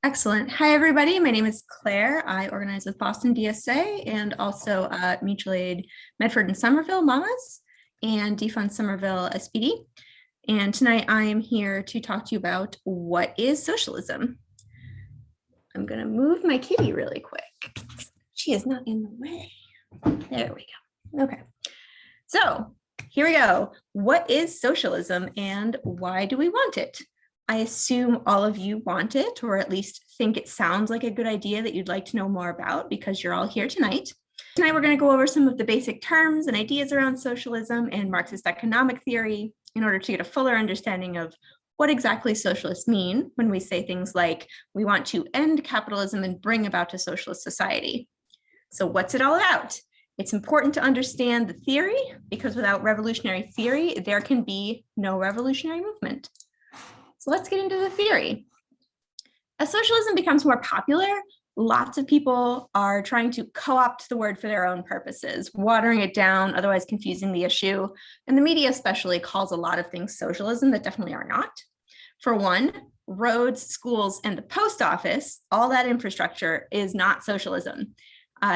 Excellent. Hi, everybody. My name is Claire. I organize with Boston DSA and also Mutual Aid Medford and Somerville Mamas and Defund Somerville SPD. And tonight I am here to talk to you about what is socialism. I'm going to move my kitty really quick. She is not in the way. There we go. Okay. So here we go. What is socialism and why do we want it? I assume all of you want it, or at least think it sounds like a good idea that you'd like to know more about because you're all here tonight. Tonight, we're going to go over some of the basic terms and ideas around socialism and Marxist economic theory in order to get a fuller understanding of what exactly socialists mean when we say things like, we want to end capitalism and bring about a socialist society. So what's it all about? It's important to understand the theory because without revolutionary theory, there can be no revolutionary movement. So let's get into the theory. As socialism becomes more popular, lots of people are trying to co-opt the word for their own purposes, watering it down, otherwise confusing the issue. And the media especially calls a lot of things socialism that definitely are not. For one, roads, schools, and the post office, all that infrastructure is not socialism.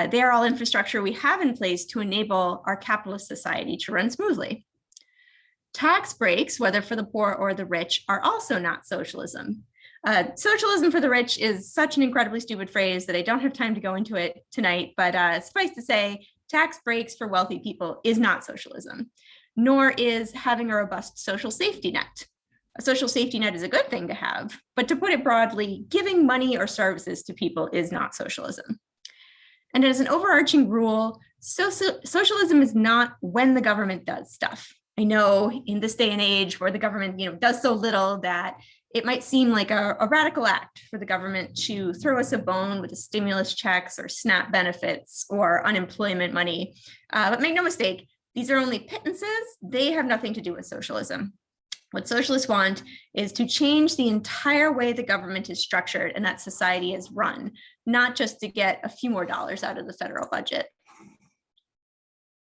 They are all infrastructure we have in place to enable our capitalist society to run smoothly. Tax breaks, whether for the poor or the rich, are also not socialism. Socialism for the rich is such an incredibly stupid phrase that I don't have time to go into it tonight, but suffice to say, tax breaks for wealthy people is not socialism, nor is having a robust social safety net. A social safety net is a good thing to have, but to put it broadly, giving money or services to people is not socialism. And as an overarching rule, socialism is not when the government does stuff. I know in this day and age where the government does so little that it might seem like a radical act for the government to throw us a bone with the stimulus checks or SNAP benefits or unemployment money. But make no mistake, these are only pittances. They have nothing to do with socialism. What socialists want is to change the entire way the government is structured and that society is run, not just to get a few more dollars out of the federal budget.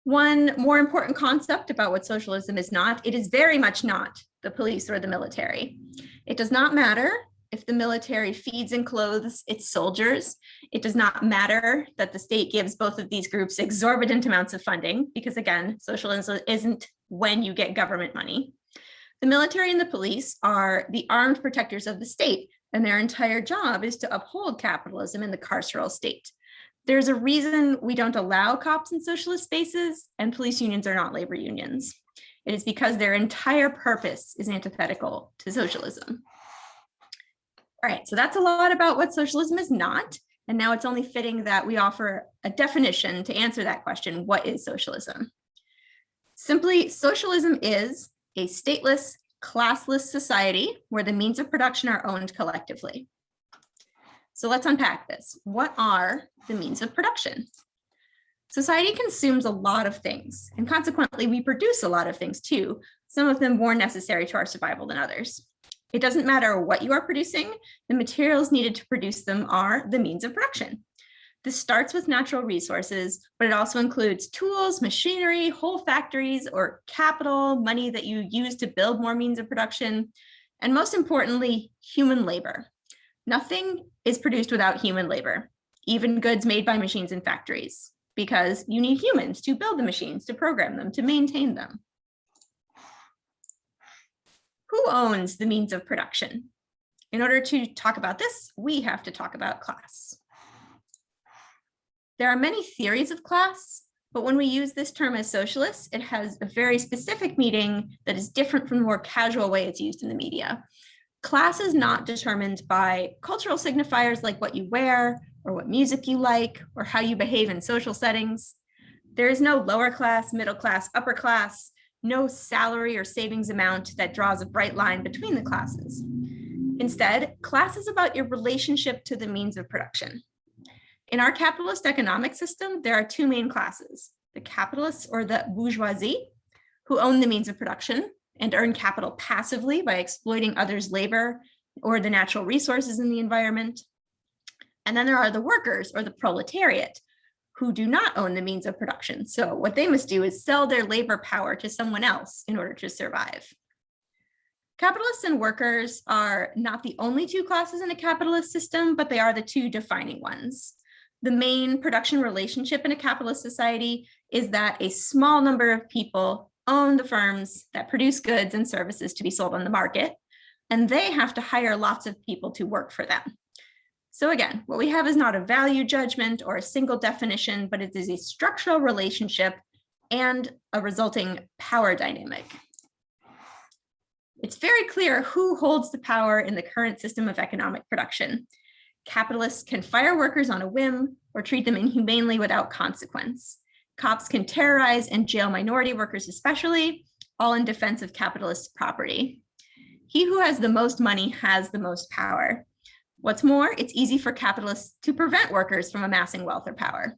One more important concept about what socialism is not, it is very much not the police or the military. It does not matter if the military feeds and clothes its soldiers. It does not matter that the state gives both of these groups exorbitant amounts of funding, because again, socialism isn't when you get government money. The military and the police are the armed protectors of the state, and their entire job is to uphold capitalism in the carceral state. There's a reason we don't allow cops in socialist spaces, and police unions are not labor unions. It is because their entire purpose is antithetical to socialism. All right, so that's a lot about what socialism is not, and now it's only fitting that we offer a definition to answer that question, what is socialism? Simply, socialism is a stateless, classless society where the means of production are owned collectively. So let's unpack this. What are the means of production? Society consumes a lot of things, and consequently, we produce a lot of things too, some of them more necessary to our survival than others. It doesn't matter what you are producing, the materials needed to produce them are the means of production. This starts with natural resources, but it also includes tools, machinery, whole factories, or capital, money that you use to build more means of production, and most importantly, human labor. Nothing is produced without human labor, even goods made by machines in factories, because you need humans to build the machines, to program them, to maintain them. Who owns the means of production? In order to talk about this, we have to talk about class. There are many theories of class, but when we use this term as socialists, it has a very specific meaning that is different from the more casual way it's used in the media. Class is not determined by cultural signifiers like what you wear, or what music you like, or how you behave in social settings. There is no lower class, middle class, upper class, no salary or savings amount that draws a bright line between the classes. Instead, class is about your relationship to the means of production. In our capitalist economic system, there are two main classes, the capitalists or the bourgeoisie, who own the means of production and earn capital passively by exploiting others' labor or the natural resources in the environment. And then there are the workers or the proletariat, who do not own the means of production. So what they must do is sell their labor power to someone else in order to survive. Capitalists and workers are not the only two classes in a capitalist system, but they are the two defining ones. The main production relationship in a capitalist society is that a small number of people own the firms that produce goods and services to be sold on the market, and they have to hire lots of people to work for them. So again, what we have is not a value judgment or a single definition, but it is a structural relationship and a resulting power dynamic. It's very clear who holds the power in the current system of economic production. Capitalists can fire workers on a whim or treat them inhumanely without consequence. Cops can terrorize and jail minority workers especially, all in defense of capitalist property. He who has the most money has the most power. What's more, it's easy for capitalists to prevent workers from amassing wealth or power.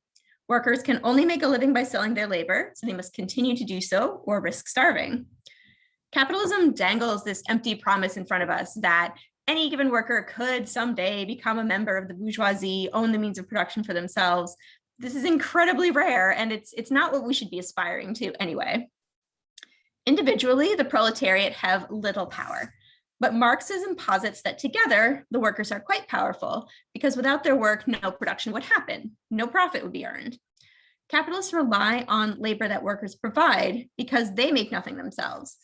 Workers can only make a living by selling their labor, so they must continue to do so or risk starving. Capitalism dangles this empty promise in front of us that any given worker could someday become a member of the bourgeoisie, own the means of production for themselves. This is incredibly rare, and it's not what we should be aspiring to anyway. Individually, the proletariat have little power, but Marxism posits that together, the workers are quite powerful, because without their work, no production would happen, no profit would be earned. Capitalists rely on labor that workers provide because they make nothing themselves.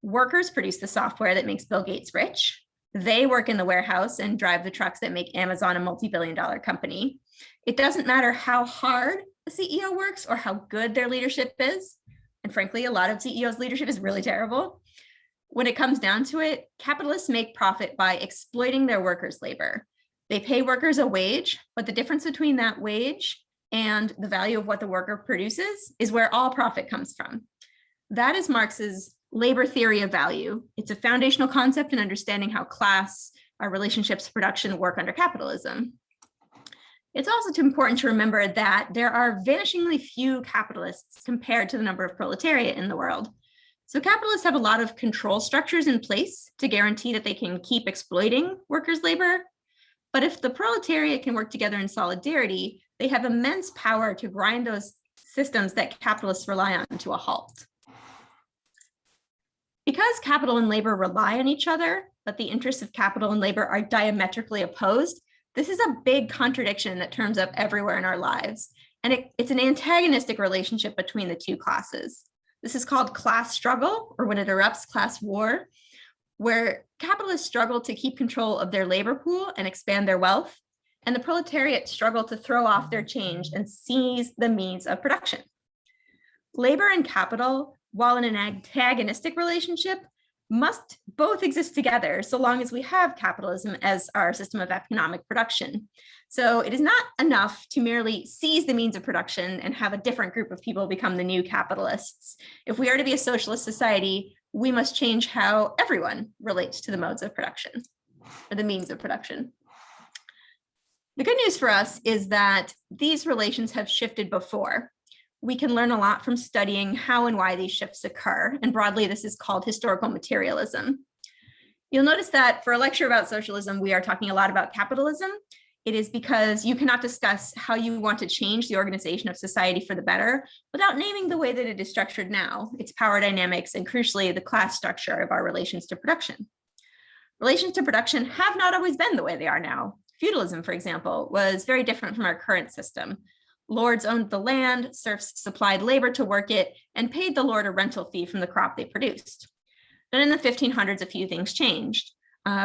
Workers produce the software that makes Bill Gates rich. They work in the warehouse and drive the trucks that make Amazon a multi-billion-dollar company. It doesn't matter how hard a CEO works or how good their leadership is. And frankly, a lot of CEOs' leadership is really terrible. When it comes down to it, capitalists make profit by exploiting their workers' labor. They pay workers a wage, but the difference between that wage and the value of what the worker produces is where all profit comes from. That is Marx's labor theory of value. It's a foundational concept in understanding how class, our relationships to production work under capitalism. It's also important to remember that there are vanishingly few capitalists compared to the number of proletariat in the world. So capitalists have a lot of control structures in place to guarantee that they can keep exploiting workers' labor. But if the proletariat can work together in solidarity, they have immense power to grind those systems that capitalists rely on to a halt. Because capital and labor rely on each other, but the interests of capital and labor are diametrically opposed, this is a big contradiction that turns up everywhere in our lives. And it's an antagonistic relationship between the two classes. This is called class struggle, or when it erupts, class war, where capitalists struggle to keep control of their labor pool and expand their wealth, and the proletariat struggle to throw off their change and seize the means of production. Labor and capital, while in an antagonistic relationship, must both exist together so long as we have capitalism as our system of economic production. So it is not enough to merely seize the means of production and have a different group of people become the new capitalists. If we are to be a socialist society, we must change how everyone relates to the modes of production or the means of production. The good news for us is that these relations have shifted before. We can learn a lot from studying how and why these shifts occur, and broadly, this is called historical materialism. You'll notice that for a lecture about socialism, we are talking a lot about capitalism. It is because you cannot discuss how you want to change the organization of society for the better without naming the way that it is structured now, its power dynamics, and crucially, the class structure of our relations to production. Relations to production have not always been the way they are now. Feudalism, for example, was very different from our current system. Lords owned the land, serfs supplied labor to work it, and paid the lord a rental fee from the crop they produced. Then in the 1500s, a few things changed.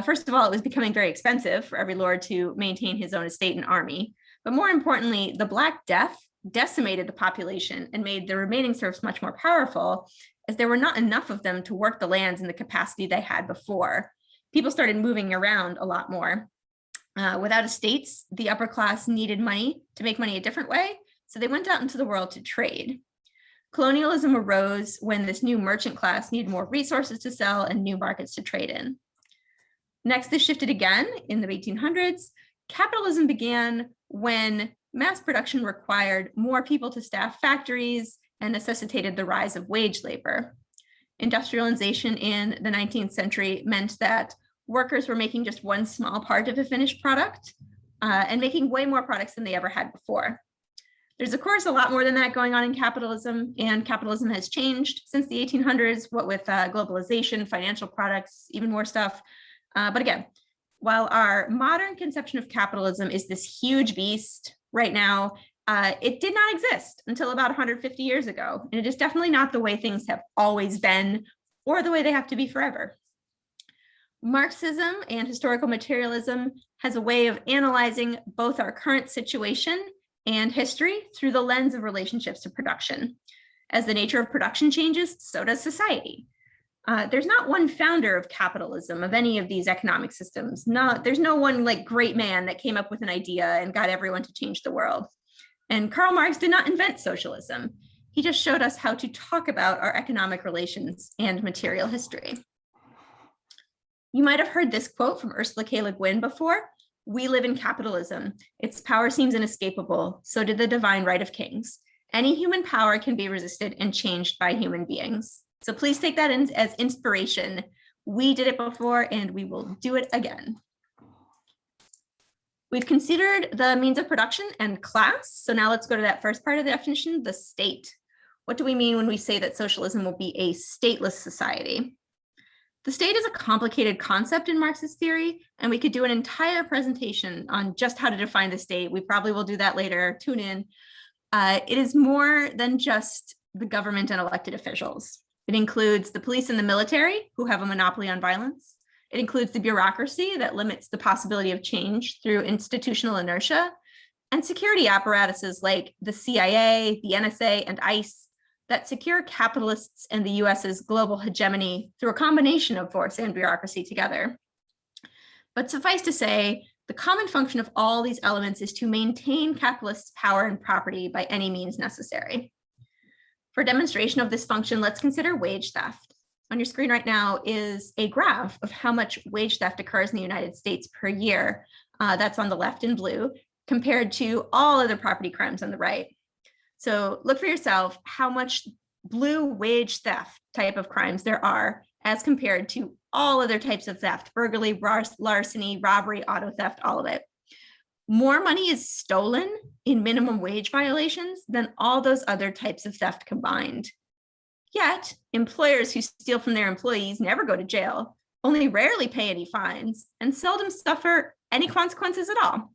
First of all, it was becoming very expensive for every lord to maintain his own estate and army. But more importantly, the Black Death decimated the population and made the remaining serfs much more powerful, as there were not enough of them to work the lands in the capacity they had before. People started moving around a lot more. Without estates, the upper class needed money to make money a different way, so they went out into the world to trade. Colonialism arose when this new merchant class needed more resources to sell and new markets to trade in. Next, this shifted again in the 1800s. Capitalism began when mass production required more people to staff factories and necessitated the rise of wage labor. Industrialization in the 19th century meant that workers were making just one small part of a finished product and making way more products than they ever had before. There's, of course, a lot more than that going on in capitalism, and capitalism has changed since the 1800s, what with globalization, financial products, even more stuff. But again, while our modern conception of capitalism is this huge beast right now, it did not exist until about 150 years ago. And it is definitely not the way things have always been or the way they have to be forever. Marxism and historical materialism has a way of analyzing both our current situation and history through the lens of relationships to production. As the nature of production changes, so does society. There's not one founder of capitalism, of any of these economic systems. There's no one like great man that came up with an idea and got everyone to change the world. And Karl Marx did not invent socialism. He just showed us how to talk about our economic relations and material history. You might have heard this quote from Ursula K. Le Guin before. "We live in capitalism. Its power seems inescapable. So did the divine right of kings. Any human power can be resisted and changed by human beings." So please take that in as inspiration. We did it before and we will do it again. We've considered the means of production and class. So now let's go to that first part of the definition, the state. What do we mean when we say that socialism will be a stateless society? The state is a complicated concept in Marxist theory, and we could do an entire presentation on just how to define the state. We probably will do that later. Tune in. It is more than just the government and elected officials. It includes the police and the military, who have a monopoly on violence. It includes the bureaucracy that limits the possibility of change through institutional inertia, and security apparatuses like the CIA, the NSA, and ICE that secure capitalists and the US's global hegemony through a combination of force and bureaucracy together. But suffice to say, the common function of all these elements is to maintain capitalists' power and property by any means necessary. For demonstration of this function, let's consider wage theft. On your screen right now is a graph of how much wage theft occurs in the United States per year. That's on the left in blue, compared to all other property crimes on the right. So look for yourself how much blue wage theft type of crimes there are as compared to all other types of theft: burglary, larceny, robbery, auto theft, all of it. More money is stolen in minimum wage violations than all those other types of theft combined. Yet, employers who steal from their employees never go to jail, only rarely pay any fines, and seldom suffer any consequences at all.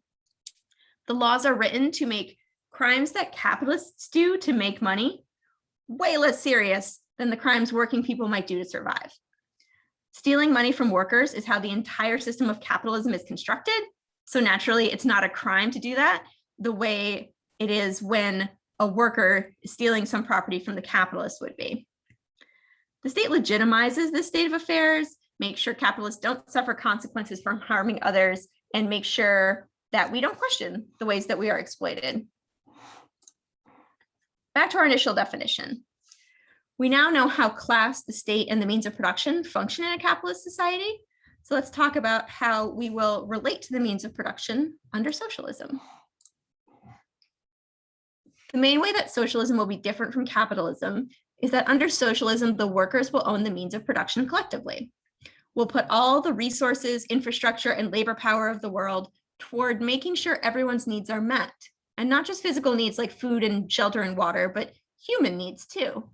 The laws are written to make crimes that capitalists do to make money way less serious than the crimes working people might do to survive. Stealing money from workers is how the entire system of capitalism is constructed. So naturally, it's not a crime to do that the way it is when a worker is stealing some property from the capitalist would be. The state legitimizes this state of affairs, makes sure capitalists don't suffer consequences from harming others, and make sure that we don't question the ways that we are exploited. Back to our initial definition. We now know how class, the state, and the means of production function in a capitalist society. So let's talk about how we will relate to the means of production under socialism. The main way that socialism will be different from capitalism is that under socialism, the workers will own the means of production collectively. We'll put all the resources, infrastructure, and labor power of the world toward making sure everyone's needs are met. And not just physical needs like food and shelter and water, but human needs too.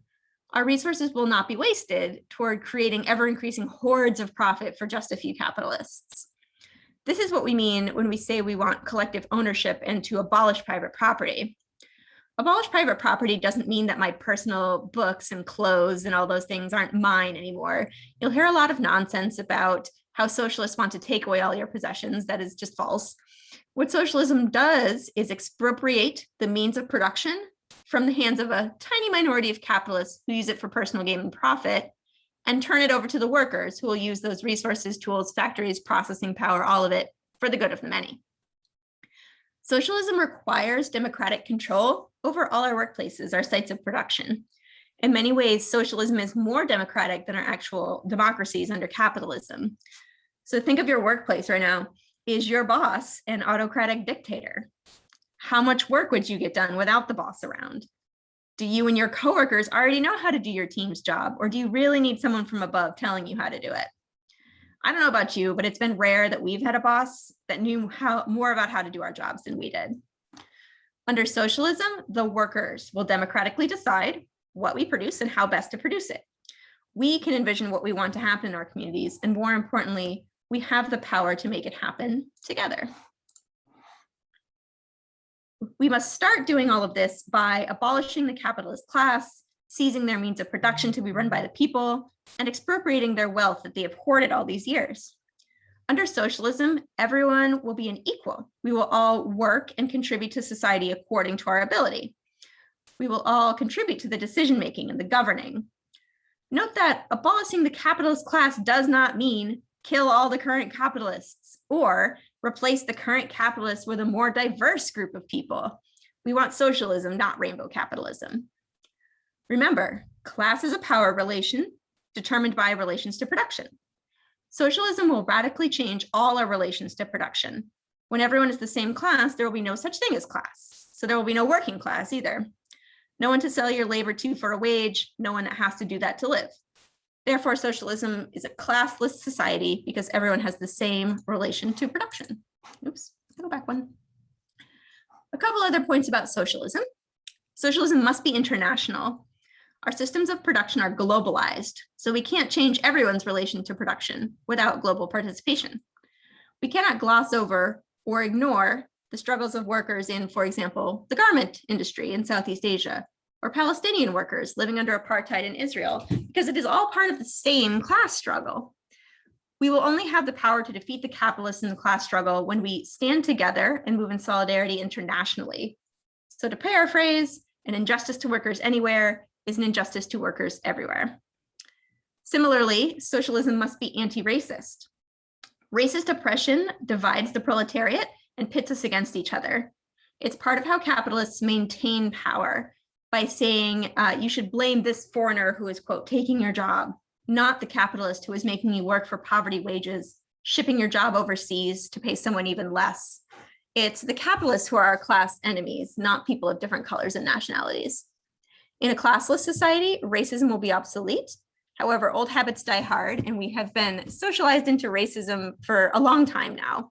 Our resources will not be wasted toward creating ever-increasing hordes of profit for just a few capitalists. This is what we mean when we say we want collective ownership and to abolish private property. Abolish private property doesn't mean that my personal books and clothes and all those things aren't mine anymore. You'll hear a lot of nonsense about how socialists want to take away all your possessions. That is just false. What socialism does is expropriate the means of production from the hands of a tiny minority of capitalists who use it for personal gain and profit, and turn it over to the workers who will use those resources, tools, factories, processing power, all of it for the good of the many. Socialism requires democratic control over all our workplaces, our sites of production. In many ways, socialism is more democratic than our actual democracies under capitalism. So think of your workplace right now. Is your boss an autocratic dictator? How much work would you get done without the boss around? Do you and your coworkers already know how to do your team's job, or do you really need someone from above telling you how to do it? I don't know about you, but it's been rare that we've had a boss that knew more about how to do our jobs than we did. Under socialism, the workers will democratically decide what we produce and how best to produce it. We can envision what we want to happen in our communities, and more importantly, we have the power to make it happen together. We must start doing all of this by abolishing the capitalist class, seizing their means of production to be run by the people, and expropriating their wealth that they have hoarded all these years. Under socialism, everyone will be an equal. We will all work and contribute to society according to our ability. We will all contribute to the decision-making and the governing. Note that abolishing the capitalist class does not mean kill all the current capitalists or replace the current capitalists with a more diverse group of people. We want socialism, not rainbow capitalism. Remember, class is a power relation determined by relations to production. Socialism will radically change all our relations to production. When everyone is the same class, there will be no such thing as class. So there will be no working class either. No one to sell your labor to for a wage, no one that has to do that to live. Therefore, socialism is a classless society because everyone has the same relation to production. Oops, go back one. A couple other points about socialism. Socialism must be international. Our systems of production are globalized, so we can't change everyone's relation to production without global participation. We cannot gloss over or ignore the struggles of workers in, for example, the garment industry in Southeast Asia, or Palestinian workers living under apartheid in Israel, because it is all part of the same class struggle. We will only have the power to defeat the capitalists in the class struggle when we stand together and move in solidarity internationally. So to paraphrase, an injustice to workers anywhere is an injustice to workers everywhere. Similarly, socialism must be anti-racist. Racist oppression divides the proletariat and pits us against each other. It's part of how capitalists maintain power by saying you should blame this foreigner who is, quote, taking your job, not the capitalist who is making you work for poverty wages, shipping your job overseas to pay someone even less. It's the capitalists who are our class enemies, not people of different colors and nationalities. In a classless society, racism will be obsolete. However, old habits die hard, and we have been socialized into racism for a long time now.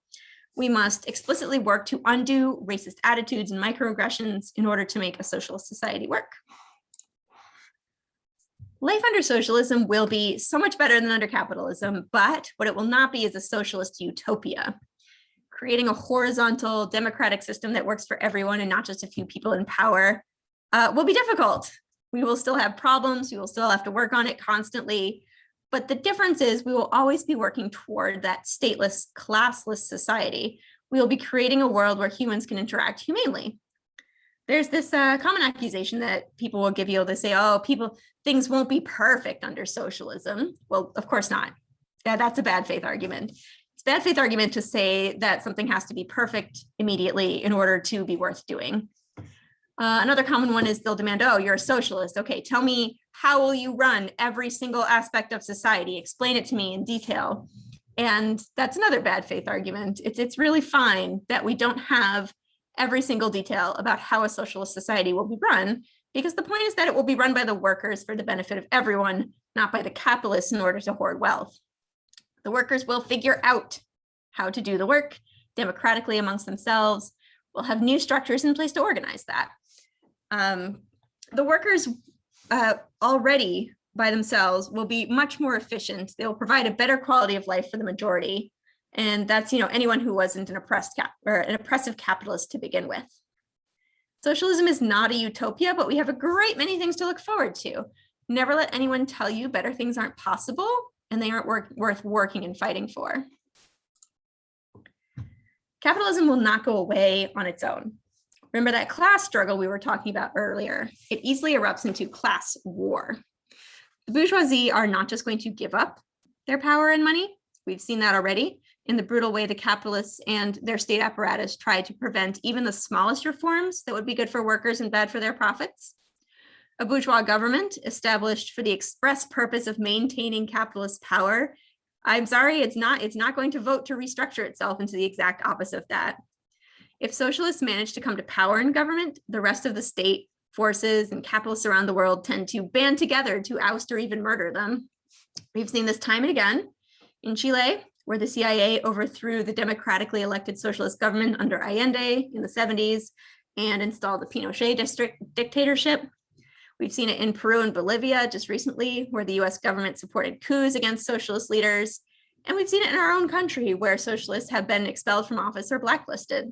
We must explicitly work to undo racist attitudes and microaggressions in order to make a socialist society work. Life under socialism will be so much better than under capitalism, but what it will not be is a socialist utopia. Creating a horizontal democratic system that works for everyone and not just a few people in power will be difficult. We will still have problems. We will still have to work on it constantly. But the difference is we will always be working toward that stateless, classless society. We will be creating a world where humans can interact humanely. There's this common accusation that people will give you. They say, oh, things won't be perfect under socialism. Well, of course not. Yeah, that's a bad faith argument. It's a bad faith argument to say that something has to be perfect immediately in order to be worth doing. Another common one is they'll demand, oh, you're a socialist. Okay, tell me, how will you run every single aspect of society? Explain it to me in detail. And that's another bad faith argument. It's really fine that we don't have every single detail about how a socialist society will be run, because the point is that it will be run by the workers for the benefit of everyone, not by the capitalists in order to hoard wealth. The workers will figure out how to do the work democratically amongst themselves. We'll have new structures in place to organize that. The workers already by themselves will be much more efficient. They'll provide a better quality of life for the majority. And that's, anyone who wasn't an oppressive capitalist to begin with. Socialism is not a utopia, but we have a great many things to look forward to. Never let anyone tell you better things aren't possible and they aren't worth working and fighting for. Capitalism will not go away on its own. Remember that class struggle we were talking about earlier. It easily erupts into class war. The bourgeoisie are not just going to give up their power and money. We've seen that already in the brutal way the capitalists and their state apparatus try to prevent even the smallest reforms that would be good for workers and bad for their profits. A bourgeois government established for the express purpose of maintaining capitalist power. I'm sorry, it's not going to vote to restructure itself into the exact opposite of that. If socialists manage to come to power in government, the rest of the state forces and capitalists around the world tend to band together to oust or even murder them. We've seen this time and again in Chile, where the CIA overthrew the democratically elected socialist government under Allende in the 70s, and install the Pinochet dictatorship. We've seen it in Peru and Bolivia just recently, where the US government supported coups against socialist leaders. And we've seen it in our own country, where socialists have been expelled from office or blacklisted.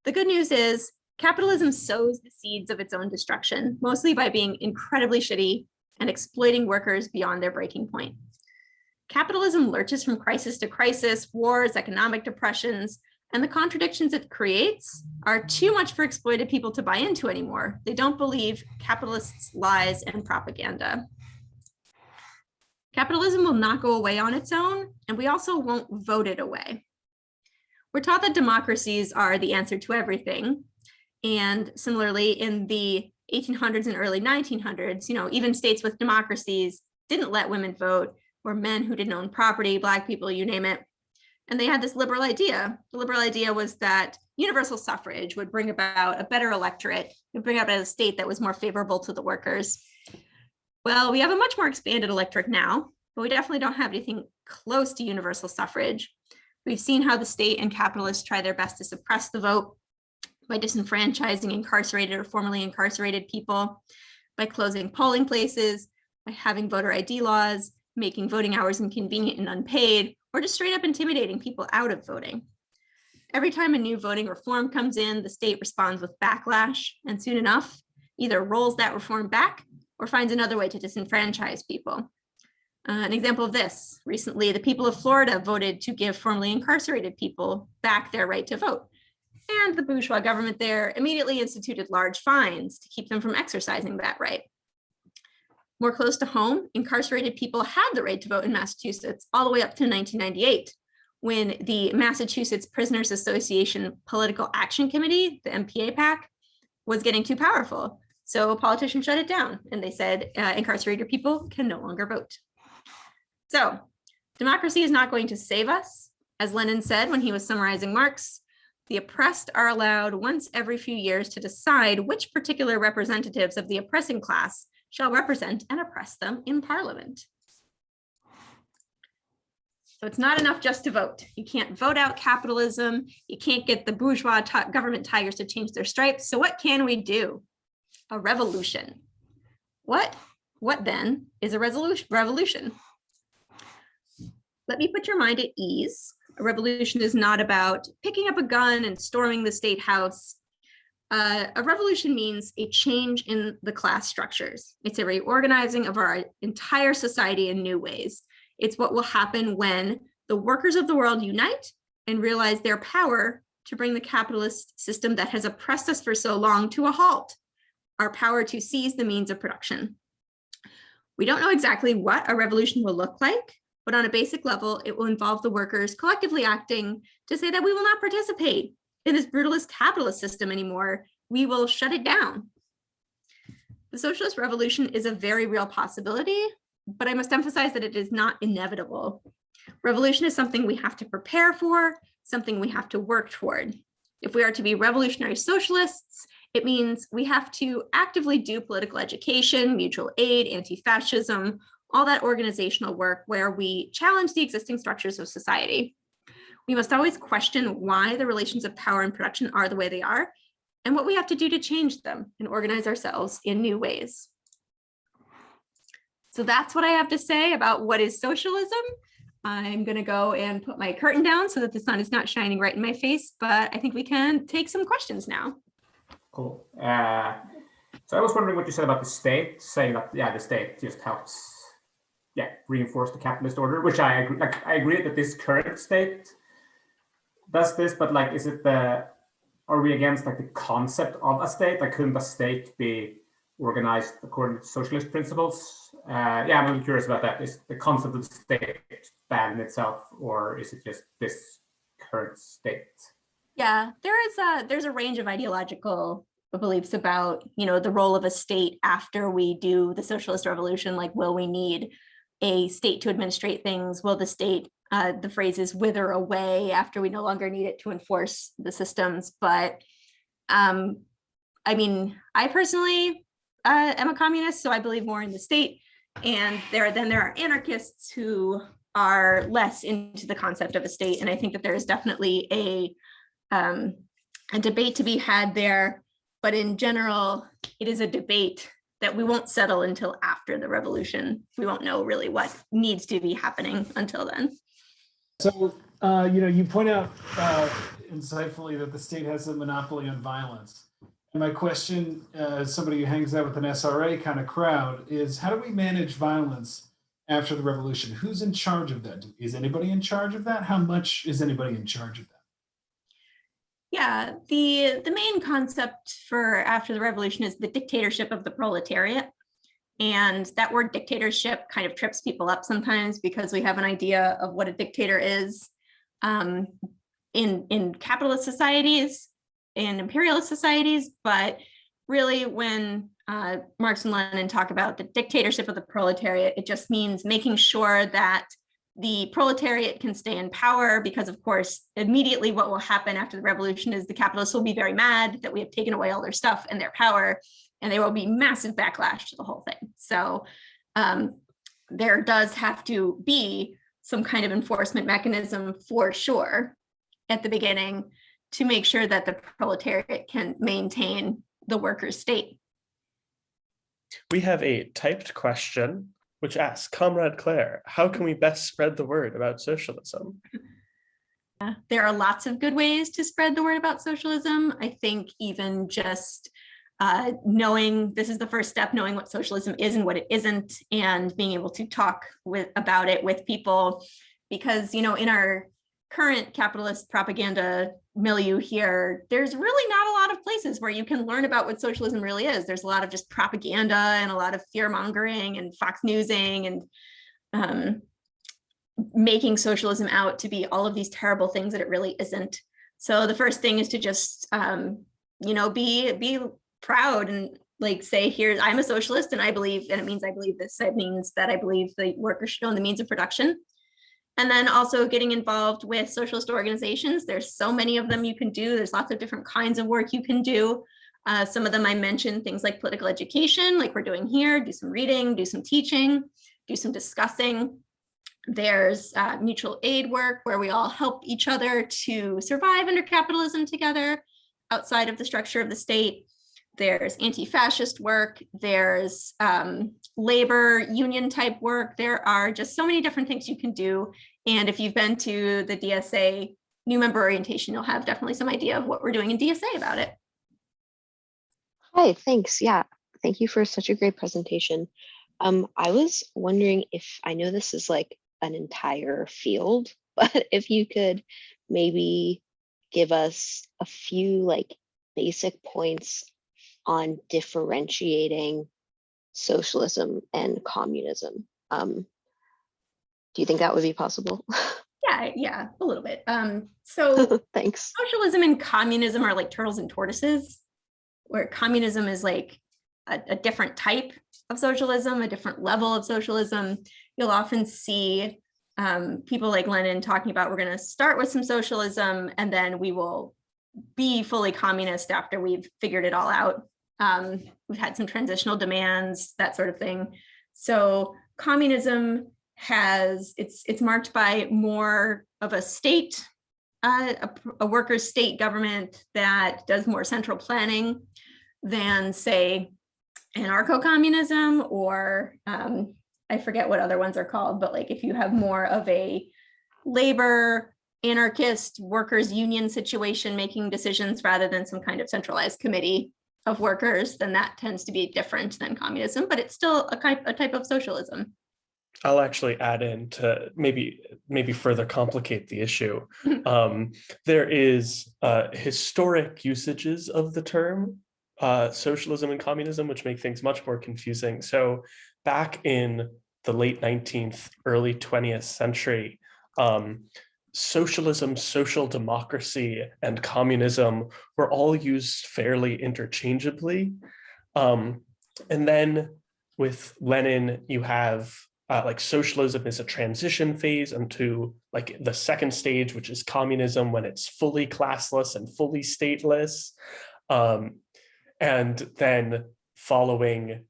The good news is capitalism sows the seeds of its own destruction, mostly by being incredibly shitty and exploiting workers beyond their breaking point. Capitalism lurches from crisis to crisis, wars, economic depressions, and the contradictions it creates are too much for exploited people to buy into anymore. They don't believe capitalists' lies and propaganda. Capitalism will not go away on its own, and we also won't vote it away. We're taught that democracies are the answer to everything. And similarly, in the 1800s and early 1900s, even states with democracies didn't let women vote, or men who didn't own property, Black people, you name it. And they had this liberal idea. The liberal idea was that universal suffrage would bring about a better electorate, would bring about a state that was more favorable to the workers. Well, we have a much more expanded electorate now, but we definitely don't have anything close to universal suffrage. We've seen how the state and capitalists try their best to suppress the vote by disenfranchising incarcerated or formerly incarcerated people, by closing polling places, by having voter ID laws, making voting hours inconvenient and unpaid, or just straight up intimidating people out of voting. Every time a new voting reform comes in, the state responds with backlash, and soon enough, either rolls that reform back or finds another way to disenfranchise people. An example of this, recently, the people of Florida voted to give formerly incarcerated people back their right to vote. And the bourgeois government there immediately instituted large fines to keep them from exercising that right. More close to home, incarcerated people had the right to vote in Massachusetts all the way up to 1998, when the Massachusetts Prisoners Association Political Action Committee, the MPA PAC, was getting too powerful. So politicians shut it down, and they said incarcerated people can no longer vote. So democracy is not going to save us. As Lenin said when he was summarizing Marx, the oppressed are allowed once every few years to decide which particular representatives of the oppressing class shall represent and oppress them in parliament. So it's not enough just to vote. You can't vote out capitalism. You can't get the bourgeois government tigers to change their stripes. So what can we do? A revolution. What then is a revolution? Let me put your mind at ease. A revolution is not about picking up a gun and storming the state house. A revolution means a change in the class structures. It's a reorganizing of our entire society in new ways. It's what will happen when the workers of the world unite and realize their power to bring the capitalist system that has oppressed us for so long to a halt, our power to seize the means of production. We don't know exactly what a revolution will look like, but on a basic level, it will involve the workers collectively acting to say that we will not participate in this brutalist capitalist system anymore. We will shut it down. The socialist revolution is a very real possibility, but I must emphasize that it is not inevitable. Revolution is something we have to prepare for, something we have to work toward. If we are to be revolutionary socialists, it means we have to actively do political education, mutual aid, anti-fascism, all that organizational work where we challenge the existing structures of society. We must always question why the relations of power and production are the way they are, and what we have to do to change them and organize ourselves in new ways. So that's what I have to say about what is socialism. I'm going to go and put my curtain down so that the sun is not shining right in my face, but I think we can take some questions now. Cool. So I was wondering what you said about the state, saying that, the state just helps reinforce the capitalist order, which I agree. Like, I agree that this current state does this, but like, are we against like the concept of a state? Like, couldn't a state be organized according to socialist principles? I'm really curious about that. Is the concept of the state bad in itself, or is it just this current state? Yeah, there's a range of ideological beliefs about, the role of a state after we do the socialist revolution. Like, will we need a state to administrate things? Will the state, the phrase is wither away after we no longer need it to enforce the systems? But I personally am a communist, so I believe more in the state. And there are anarchists who are less into the concept of a state. And I think that there is definitely a a debate to be had there, but in general, it is a debate that we won't settle until after the revolution. We won't know really what needs to be happening until then. So, you point out insightfully that the state has a monopoly on violence. And my question, as somebody who hangs out with an SRA kind of crowd, is how do we manage violence after the revolution? Who's in charge of that? Is anybody in charge of that? How much is anybody in charge of that? Yeah, the main concept for after the revolution is the dictatorship of the proletariat. And that word dictatorship kind of trips people up sometimes because we have an idea of what a dictator is in capitalist societies, in imperialist societies. But really, when Marx and Lenin talk about the dictatorship of the proletariat, it just means making sure that the proletariat can stay in power, because of course, immediately what will happen after the revolution is the capitalists will be very mad that we have taken away all their stuff and their power, and there will be massive backlash to the whole thing. So there does have to be some kind of enforcement mechanism for sure at the beginning to make sure that the proletariat can maintain the workers' state. We have a typed question which asks, Comrade Claire, how can we best spread the word about socialism? There are lots of good ways to spread the word about socialism. I think even just knowing, this is the first step, knowing what socialism is and what it isn't, and being able to talk about it with people, because in our current capitalist propaganda milieu here, there's really not a lot of places where you can learn about what socialism really is. There's a lot of just propaganda and a lot of fear mongering and Fox Newsing and making socialism out to be all of these terrible things that it really isn't. So the first thing is to just be proud and say, here's, I'm a socialist and I believe, and it means I believe this. It means that I believe the workers should own the means of production. And then also getting involved with socialist organizations. There's so many of them you can do. There's lots of different kinds of work you can do. Some of them I mentioned, things like political education, like we're doing here, do some reading, do some teaching, do some discussing. There's mutual aid work where we all help each other to survive under capitalism together outside of the structure of the state. There's anti-fascist work, there's labor union type work. There are just so many different things you can do. And if you've been to the DSA new member orientation, you'll have definitely some idea of what we're doing in DSA about it. Hi, thanks. Yeah, thank you for such a great presentation. I was wondering if, I know this is like an entire field, but if you could maybe give us a few basic points on differentiating socialism and communism. Do you think that would be possible? Yeah, a little bit. So thanks. Socialism and communism are like turtles and tortoises, where communism is like a different type of socialism, a different level of socialism. You'll often see people like Lenin talking about, we're going to start with some socialism and then we will be fully communist after we've figured it all out. We've had some transitional demands, that sort of thing. So communism it's marked by more of a state, a workers' state government that does more central planning than, say, anarcho-communism, or I forget what other ones are called, but if you have more of a labor, anarchist, workers' union situation making decisions rather than some kind of centralized committee of workers, then that tends to be different than communism, but it's still a type of socialism. I'll actually add in to maybe further complicate the issue. There is historic usages of the term socialism and communism, which make things much more confusing. So back in the late 19th, early 20th century, socialism, social democracy, and communism were all used fairly interchangeably. And then with Lenin, you have socialism is a transition phase into the second stage, which is communism, when it's fully classless and fully stateless. And then following,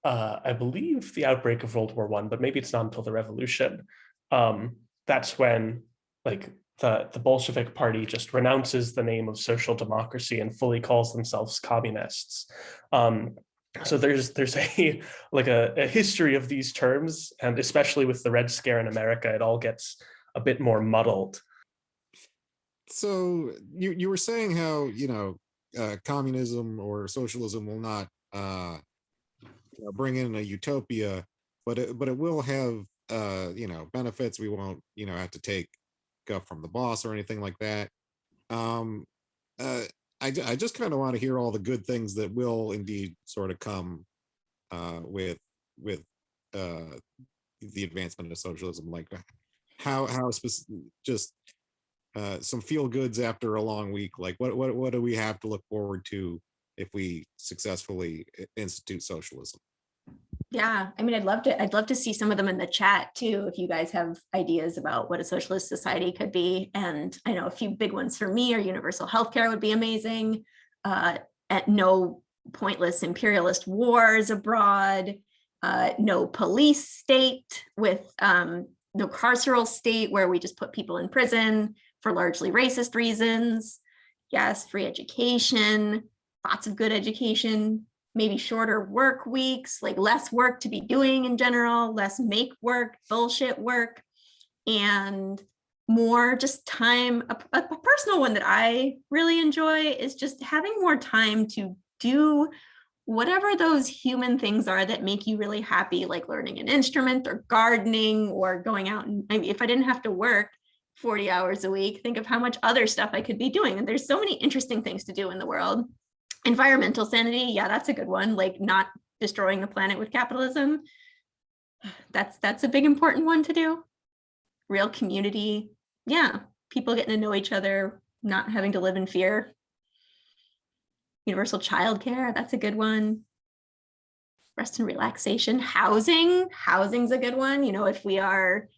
I believe, the outbreak of World War I, but maybe it's not until the revolution, that's when the Bolshevik Party just renounces the name of social democracy and fully calls themselves communists. So there's a a history of these terms, and especially with the Red Scare in America, it all gets a bit more muddled. So you were saying how communism or socialism will not bring in a utopia, but it will have benefits we won't have to take up from the boss or anything like that. I just kind of want to hear all the good things that will indeed sort of come with the advancement of socialism, like just some feel goods after a long week. Like what do we have to look forward to if we successfully institute socialism? Yeah, I mean, I'd love to see some of them in the chat too, if you guys have ideas about what a socialist society could be. And I know a few big ones for me are universal healthcare would be amazing. At no pointless imperialist wars abroad, no police state with no carceral state where we just put people in prison for largely racist reasons. Yes, free education, lots of good education, maybe shorter work weeks, like less work to be doing in general, less make work, bullshit work, and more just time. A personal one that I really enjoy is just having more time to do whatever those human things are that make you really happy, like learning an instrument or gardening or going out. And I mean, if I didn't have to work 40 hours a week, think of how much other stuff I could be doing. And there's so many interesting things to do in the world. Environmental sanity, yeah, that's a good one, like not destroying the planet with capitalism. That's a big important one to do. Real community, yeah, people getting to know each other, not having to live in fear. Universal childcare, that's a good one. Rest and relaxation. Housing's a good one. You know, if we are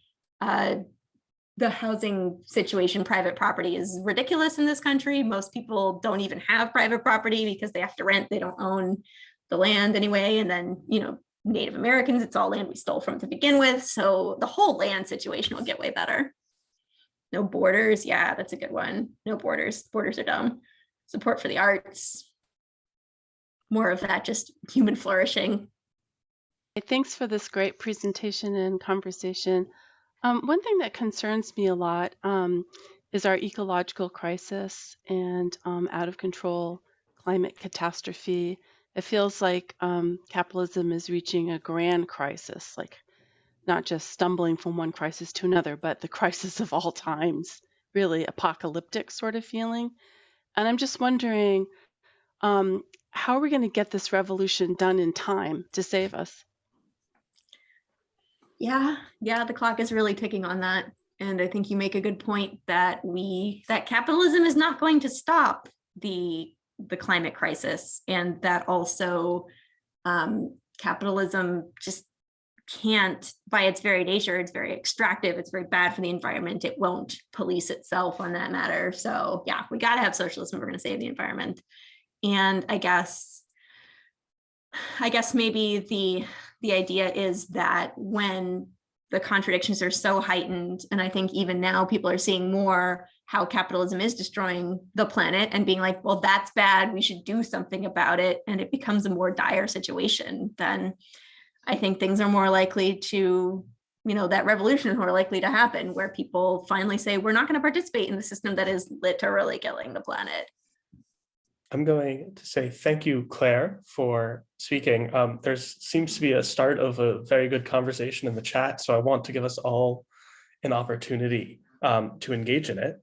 the housing situation, private property is ridiculous in this country. Most people don't even have private property because they have to rent. They don't own the land anyway. And then, you know, Native Americans, it's all land we stole from to begin with. So the whole land situation will get way better. No borders. Yeah, that's a good one. No borders. Borders are dumb. Support for the arts. More of that, just human flourishing. Thanks for this great presentation and conversation. One thing that concerns me a lot is our ecological crisis and out of control climate catastrophe. It feels like capitalism is reaching a grand crisis, like not just stumbling from one crisis to another, but the crisis of all times, really apocalyptic sort of feeling. And I'm just wondering, how are we going to get this revolution done in time to save us? Yeah, the clock is really ticking on that. And I think you make a good point that capitalism is not going to stop the climate crisis, and that also capitalism just can't, by its very nature, it's very extractive, it's very bad for the environment, it won't police itself on that matter. So yeah, we got to have socialism if we're going to save the environment. And I guess maybe the idea is that when the contradictions are so heightened, and I think even now people are seeing more how capitalism is destroying the planet and being like, well, that's bad, we should do something about it, and it becomes a more dire situation, then I think things are more likely to, you know, that revolution is more likely to happen, where people finally say, we're not going to participate in the system that is literally killing the planet. I'm going to say thank you, Claire, for speaking. There seems to be a start of a very good conversation in the chat, so I want to give us all an opportunity to engage in it.